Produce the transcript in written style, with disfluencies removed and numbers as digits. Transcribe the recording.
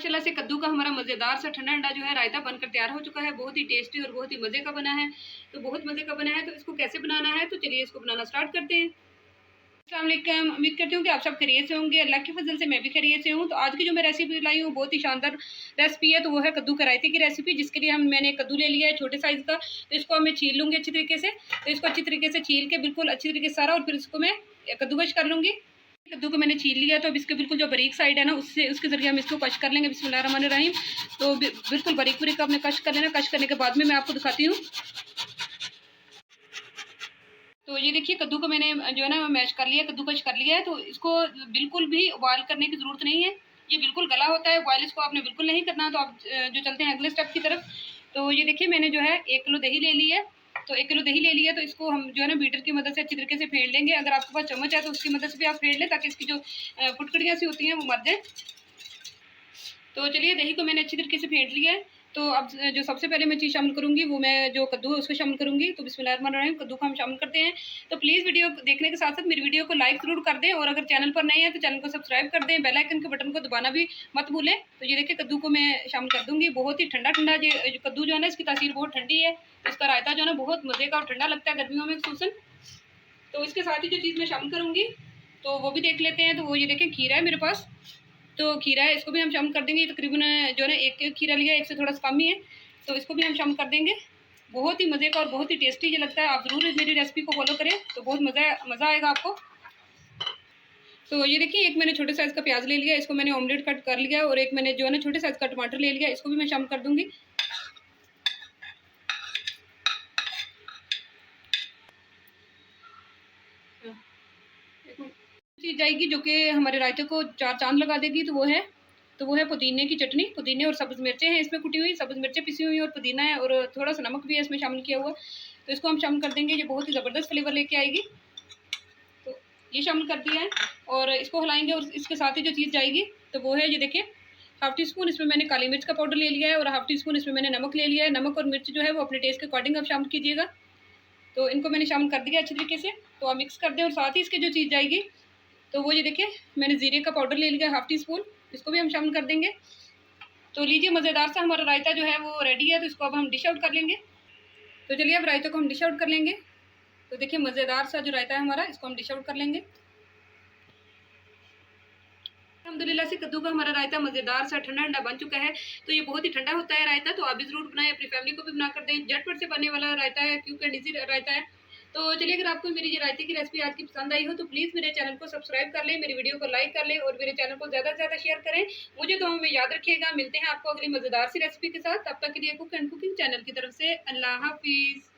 माशाल्लाह से कद्दू का हमारा मज़ेदार सा ठंडा ठंडा जो है रायता बनकर तैयार हो चुका है। बहुत ही टेस्टी और बहुत ही मज़े का बना है। तो बहुत मज़े का बना है, तो इसको कैसे बनाना है, तो चलिए इसको बनाना स्टार्ट करते हैं। अस्सलाम वालेकुम, उम्मीद करती हूँ कि आप सब खैरियत से होंगे। अल्लाह की फजल से मैं भी खैरियत से हूँ। तो आज की जो मैं रेसिपी लाई हूँ बहुत ही शानदार रेसिपी है। तो वो है कद्दू का रायते की रेसिपी, जिसके लिए मैंने कद्दू ले लिया है छोटे साइज़ का। तो इसको मैं छील लूँगी अच्छी तरीके से। तो इसको अच्छी तरीके से छील के बिल्कुल अच्छी तरीके से सारा, और फिर इसको मैं कद्दूकश कर लूँगी। कद्दू को मैंने छील लिया, तो अब इसके बिल्कुल जो बारीक साइड है ना, उसके ज़रिए हम इसको कश कर लेंगे। बिस्मिल्लाहिर्रहमानिर्रहीम। तो बिल्कुल बारीक बारीक आपने कश कर लेना। कश करने के बाद में मैं आपको दिखाती हूँ। तो ये देखिए कद्दू को मैंने जो है ना मैश कर लिया, कद्दूकश कर लिया है। तो इसको बिल्कुल भी बॉयल करने की ज़रूरत नहीं है। ये बिल्कुल गला होता है, बॉयल इसको आपने बिल्कुल नहीं करना। तो आप जो चलते हैं अगले स्टेप की तरफ। तो ये देखिए मैंने जो है 1 किलो दही ले ली है। तो 1 किलो दही ले लिया, तो इसको हम जो है ना बीटर की मदद से अच्छी तरीके से फेंट लेंगे। अगर आपके पास चम्मच है तो उसकी मदद से भी आप फेंट लें, ताकि इसकी जो फुटकड़ियाँ सी होती हैं वो मर जाए। तो चलिए दही को मैंने अच्छी तरीके से फेंट लिया है। तो अब जो सबसे पहले मैं चीज़ शामिल करूँगी, वो मैं जो कद्दू है उसको शामिल करूँगी। तो बिस्मिल्लाहिर्रहमानिर्रहीम, कद्दू को हम शामिल करते हैं। तो प्लीज़ वीडियो देखने के साथ साथ मेरी वीडियो को लाइक ज़रूर कर दें, और अगर चैनल पर नए हैं तो चैनल को सब्सक्राइब कर दें। बेल आइकन के बटन को दबाना भी मत भूलें। तो ये देखिए कद्दू को मैं शामिल कर दूँगी। बहुत ही ठंडा ठंडा ये कद्दू जो है ना, इसकी तासीर बहुत ठंडी है। इसका रायता जो है ना बहुत मज़े का और ठंडा लगता है गर्मियों में खुसूसन। तो इसके साथ ही जो चीज़ मैं शामिल करूँगी तो वो भी देख लेते हैं। तो वो ये देखें खीरा है मेरे पास। तो खीरा है, इसको भी हम शामिल कर देंगे। तकरीबन जो है ना 1 खीरा लिया, 1 से थोड़ा सा कम ही है। तो इसको भी हम शामिल कर देंगे। बहुत ही मज़े का और बहुत ही टेस्टी ये लगता है। आप ज़रूर मेरी रेसिपी को फॉलो करें, तो बहुत मज़ा आएगा आपको। तो ये देखिए एक मैंने छोटे साइज़ का प्याज ले लिया, इसको मैंने ऑमलेट कट कर लिया। और एक मैंने जो है ना छोटे साइज़ का टमाटर ले लिया, इसको भी मैं शामिल कर दूँगी। चीज़ जाएगी जो कि हमारे रायते को 4 चाँद लगा देगी, तो वो है पुदीने की चटनी। पुदीने और सब्ज़ मिर्चें हैं इसमें कुटी हुई, सब्ज़ मिर्चें पिसी हुई और पुदीना है, और थोड़ा सा नमक भी है इसमें शामिल किया हुआ। तो इसको हम शामिल कर देंगे। ये बहुत ही ज़बरदस्त फ्लेवर लेके आएगी। तो ये शामिल कर दिया है, और इसको हिलाएंगे। और इसके साथ ही जो चीज़ जाएगी तो वो है, ये देखिए 1/2 टी स्पून इसमें मैंने काली मिर्च का पाउडर ले लिया है, और 1/2 टी स्पून इसमें मैंने नमक ले लिया है। नमक और मिर्च जो है वो अपने टेस्ट के अकॉर्डिंग आप शामिल कीजिएगा। तो इनको मैंने शामिल कर दिया अच्छी तरीके से। तो आप मिक्स कर दें, और साथ ही इसके जो चीज़ जाएगी तो वो ये देखिए मैंने ज़ीरे का पाउडर ले लिया 1/2 टी स्पून, इसको भी हम शामिल कर देंगे। तो लीजिए मज़ेदार सा हमारा रायता जो है वो रेडी है। तो इसको अब हम डिश आउट कर लेंगे। तो चलिए अब रायते को हम डिश आउट कर लेंगे। तो देखिए मज़ेदार सा जो रायता है हमारा, इसको हम डिश आउट कर लेंगे। अल्हम्दुलिल्लाह से कद्दू का हमारा रायता मज़ेदार सा ठंडा ठंडा बन चुका है। तो ये बहुत ही ठंडा होता है रायता, तो आप भी ज़रूर बनाएं, अपनी फैमिली को भी बना कर दें। झटपट से बनने वाला रायता है, क्योंकि एंड ईज़ी रायता है। तो चलिए अगर आपको मेरी ये रायते की रेसिपी आज की पसंद आई हो, तो प्लीज़ मेरे चैनल को सब्सक्राइब कर लें, मेरी वीडियो को लाइक कर लें, और मेरे चैनल को ज़्यादा से ज़्यादा शेयर करें। मुझे दुआओं में याद रखिएगा। मिलते हैं आपको अगली मज़ेदार सी रेसिपी के साथ। तब तक के लिए कुक एंड कुकिंग चैनल की तरफ से अल्लाह हाफ़िज़।